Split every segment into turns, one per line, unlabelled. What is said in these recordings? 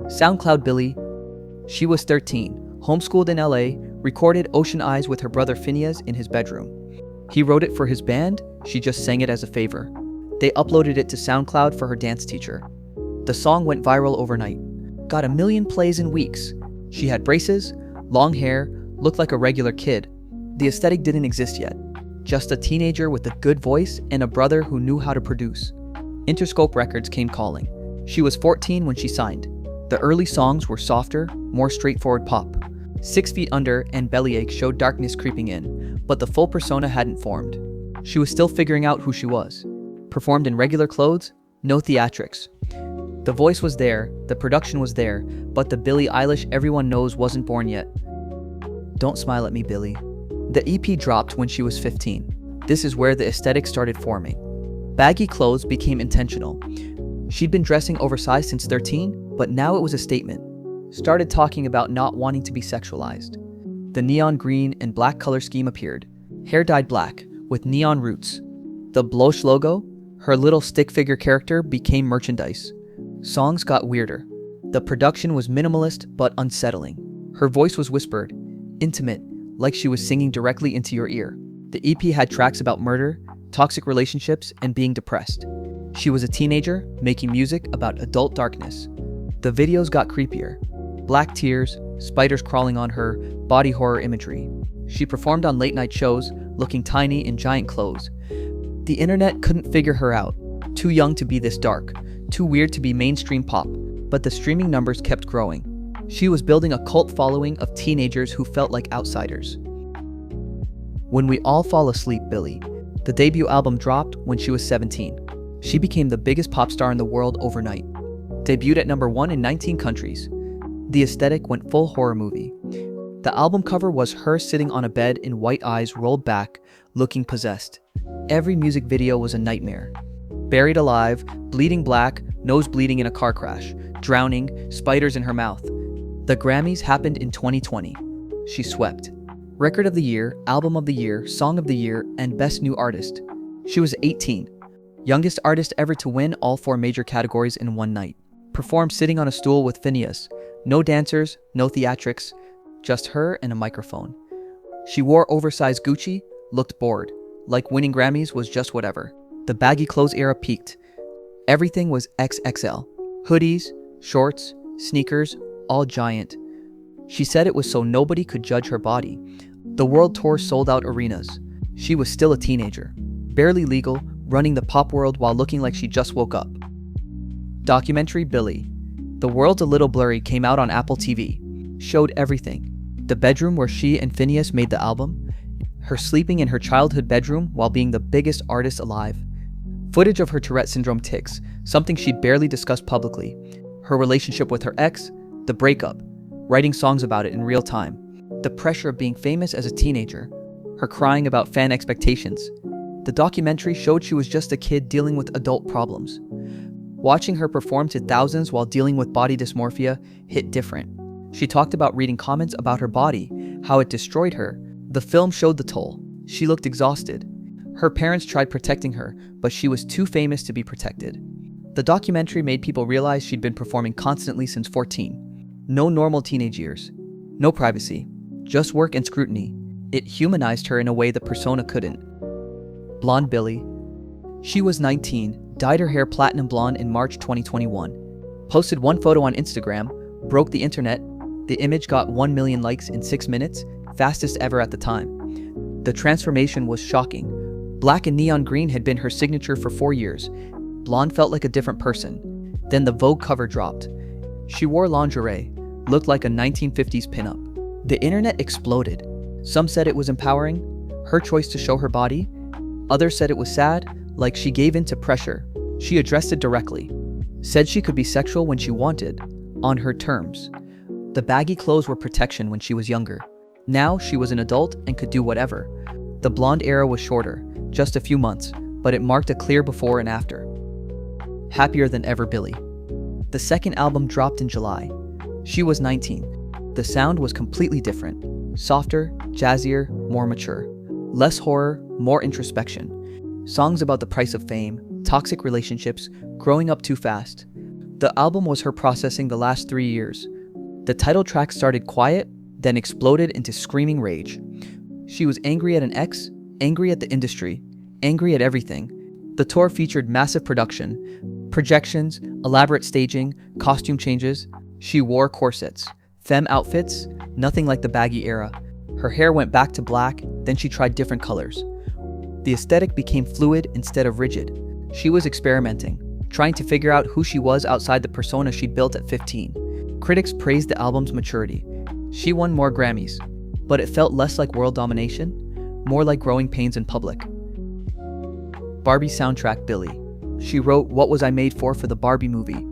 SoundCloud Billie. She was 13, homeschooled in LA, recorded Ocean Eyes with her brother Phineas in his bedroom. He wrote it for his band, she just sang it as a favor. They uploaded it to SoundCloud for her dance teacher. The song went viral overnight. Got 1 million plays in weeks. She had braces, long hair, looked like a regular kid. The aesthetic didn't exist yet. Just a teenager with a good voice and a brother who knew how to produce. Interscope Records came calling. She was 14 when she signed. The early songs were softer, more straightforward pop. 6 Feet Under and Bellyache showed darkness creeping in, but the full persona hadn't formed. She was still figuring out who she was. Performed in regular clothes, no theatrics. The voice was there, the production was there, but the Billie Eilish everyone knows wasn't born yet. Don't smile at me, Billie. The EP dropped when she was 15. This is where the aesthetic started forming. Baggy clothes became intentional. She'd been dressing oversized since 13, but now it was a statement. Started talking about not wanting to be sexualized. The neon green and black color scheme appeared. Hair dyed black, with neon roots. The Blush logo, her little stick figure character, became merchandise. Songs got weirder. The production was minimalist but unsettling. Her voice was whispered, intimate, like she was singing directly into your ear. The EP had tracks about murder, toxic relationships, and being depressed. She was a teenager, making music about adult darkness. The videos got creepier. Black tears, spiders crawling on her, body horror imagery. She performed on late-night shows, looking tiny in giant clothes. The internet couldn't figure her out. Too young to be this dark, too weird to be mainstream pop, but the streaming numbers kept growing. She was building a cult following of teenagers who felt like outsiders. When We All Fall Asleep, Billie. The debut album dropped when she was 17. She became the biggest pop star in the world overnight. Debuted at #1 in 19 countries. The aesthetic went full horror movie. The album cover was her sitting on a bed in white eyes rolled back, looking possessed. Every music video was a nightmare. Buried alive, bleeding black, nose bleeding in a car crash, drowning, spiders in her mouth. The Grammys happened in 2020. She swept. Record of the Year, Album of the Year, Song of the Year, and Best New Artist. She was 18. Youngest artist ever to win all 4 major categories in one night. Performed sitting on a stool with Phineas. No dancers, no theatrics, just her and a microphone. She wore oversized Gucci, looked bored, like winning Grammys was just whatever. The baggy clothes era peaked. Everything was XXL. Hoodies, shorts, sneakers, all giant. She said it was so nobody could judge her body. The world tour sold out arenas. She was still a teenager, barely legal, running the pop world while looking like she just woke up. Documentary Billie. The World's a Little Blurry came out on Apple TV. Showed everything. The bedroom where she and Phineas made the album. Her sleeping in her childhood bedroom while being the biggest artist alive. Footage of her Tourette syndrome tics, something she barely discussed publicly. Her relationship with her ex, the breakup, writing songs about it in real time. The pressure of being famous as a teenager. Her crying about fan expectations. The documentary showed she was just a kid dealing with adult problems. Watching her perform to thousands while dealing with body dysmorphia hit different. She talked about reading comments about her body, how it destroyed her. The film showed the toll. She looked exhausted. Her parents tried protecting her, but she was too famous to be protected. The documentary made people realize she'd been performing constantly since 14. No normal teenage years. No privacy. Just work and scrutiny. It humanized her in a way the persona couldn't. Blonde Billie. She was 19, dyed her hair platinum blonde in March 2021. Posted one photo on Instagram, broke the internet. The image got 1 million likes in 6 minutes, fastest ever at the time. The transformation was shocking. Black and neon green had been her signature for 4 years. Blonde felt like a different person. Then the Vogue cover dropped. She wore lingerie, looked like a 1950s pinup. The internet exploded. Some said it was empowering, her choice to show her body. Others said it was sad, like she gave in to pressure. She addressed it directly. Said she could be sexual when she wanted, on her terms. The baggy clothes were protection when she was younger. Now she was an adult and could do whatever. The blonde era was shorter, just a few months, but it marked a clear before and after. Happier Than Ever, Billie. The second album dropped in July. She was 19. The sound was completely different. Softer, jazzier, more mature. Less horror, more introspection. Songs about the price of fame, toxic relationships, growing up too fast. The album was her processing the last 3 years. The title track started quiet, then exploded into screaming rage. She was angry at an ex, angry at the industry, angry at everything. The tour featured massive production, projections, elaborate staging, costume changes. She wore corsets, femme outfits, nothing like the baggy era. Her hair went back to black, then she tried different colors. The aesthetic became fluid instead of rigid. She was experimenting, trying to figure out who she was outside the persona she'd built at 15. Critics praised the album's maturity. She won more Grammys, but it felt less like world domination, more like growing pains in public. Barbie soundtrack BILLIE. She wrote What Was I Made For the Barbie movie.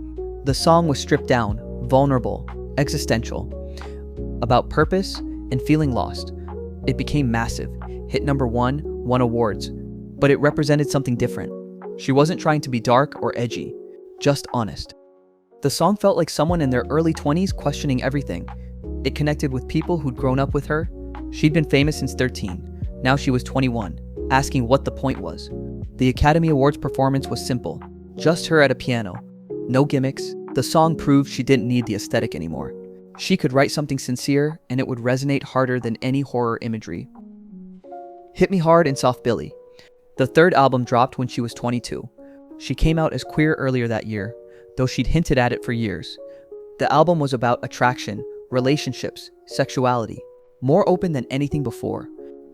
The song was stripped down, vulnerable, existential, about purpose and feeling lost. It became massive, hit #1, won awards, but it represented something different. She wasn't trying to be dark or edgy, just honest. The song felt like someone in their early 20s questioning everything. It connected with people who'd grown up with her. She'd been famous since 13. Now she was 21, asking what the point was. The Academy Awards performance was simple, just her at a piano. No gimmicks. The song proved she didn't need the aesthetic anymore. She could write something sincere, and it would resonate harder than any horror imagery. Hit Me Hard and Soft BILLIE. The third album dropped when she was 22. She came out as queer earlier that year, though she'd hinted at it for years. The album was about attraction, relationships, sexuality, more open than anything before.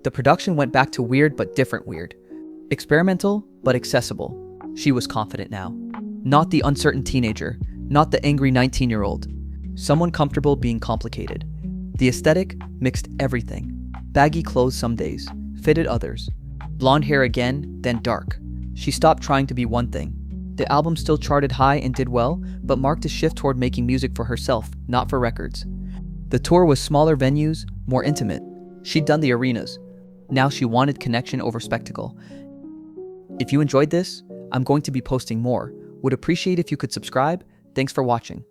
The production went back to weird but different weird. Experimental but accessible. She was confident now. Not the uncertain teenager, not the angry 19-year-old. Someone comfortable being complicated. The aesthetic mixed everything. Baggy clothes some days, fitted others. Blonde hair again, then dark. She stopped trying to be one thing. The album still charted high and did well, but marked a shift toward making music for herself, not for records. The tour was smaller venues, more intimate. She'd done the arenas. Now she wanted connection over spectacle. If you enjoyed this, I'm going to be posting more. Would appreciate if you could subscribe. Thanks for watching.